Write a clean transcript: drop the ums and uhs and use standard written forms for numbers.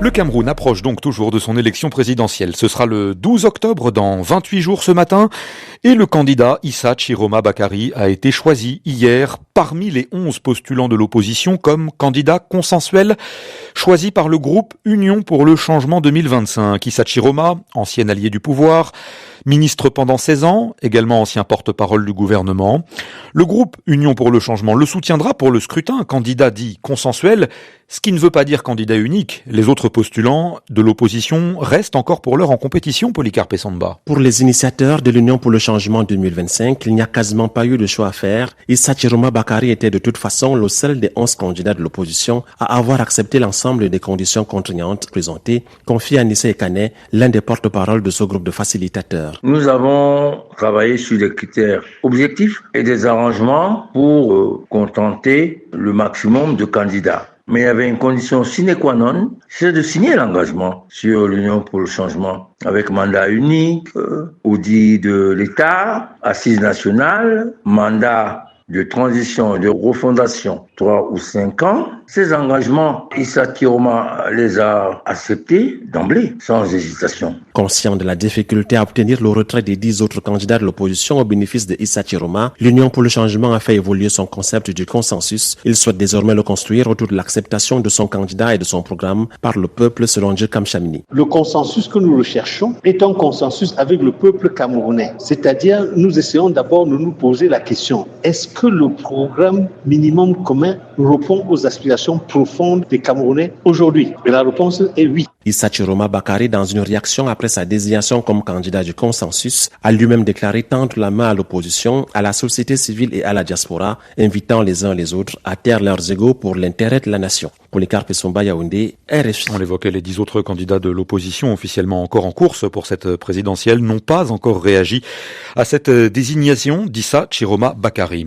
Le Cameroun approche donc toujours de son élection présidentielle. Ce sera le 12 octobre, dans 28 jours ce matin. Et le candidat Issa Chiroma Bakary a été choisi hier parmi les 11 postulants de l'opposition comme candidat consensuel, choisi par le groupe Union pour le changement 2025. Issa Chiroma, ancien allié du pouvoir, ministre pendant 16 ans, également ancien porte-parole du gouvernement. Le groupe Union pour le changement le soutiendra pour le scrutin, candidat dit consensuel, ce qui ne veut pas dire candidat unique. Les autres postulants de l'opposition restent encore pour l'heure en compétition, Polycarpe Samba. Pour les initiateurs de l'Union pour le changement 2025, il n'y a quasiment pas eu de choix à faire. Issa Chiroma Bakary était de toute façon le seul des 11 candidats de l'opposition à avoir accepté l'ensemble des conditions contraignantes présentées, confié à Nissé Ekane, l'un des porte-parole de ce groupe de facilitateurs. Nous avons travaillé sur des critères objectifs et des arrangements pour contenter le maximum de candidats. Mais il y avait une condition sine qua non, c'est de signer l'engagement sur l'Union pour le changement avec mandat unique, audit de l'État, assise nationale, mandat de transition, de refondation, 3 ou 5 ans. Ces engagements, Issa Chiroma les a acceptés d'emblée, sans hésitation. Conscient de la difficulté à obtenir le retrait des 10 autres candidats de l'opposition au bénéfice de Issa Chiroma, l'Union pour le changement a fait évoluer son concept du consensus. Il souhaite désormais le construire autour de l'acceptation de son candidat et de son programme par le peuple, selon Djir Kamchamini. Le consensus que nous recherchons est un consensus avec le peuple camerounais. C'est-à-dire, nous essayons d'abord de nous poser la question, est-ce que le programme minimum commun répond aux aspirations profondes des Camerounais aujourd'hui? Et la réponse est oui. Issa Chiroma Bakary, dans une réaction après sa désignation comme candidat du consensus, a lui-même déclaré tendre la main à l'opposition, à la société civile et à la diaspora, invitant les uns les autres à taire leurs égos pour l'intérêt de la nation. Polycarpe Samba, Yaoundé, RFI. On évoquait les 10 autres candidats de l'opposition officiellement encore en course pour cette présidentielle n'ont pas encore réagi à cette désignation d'Issa Chiroma Bakary.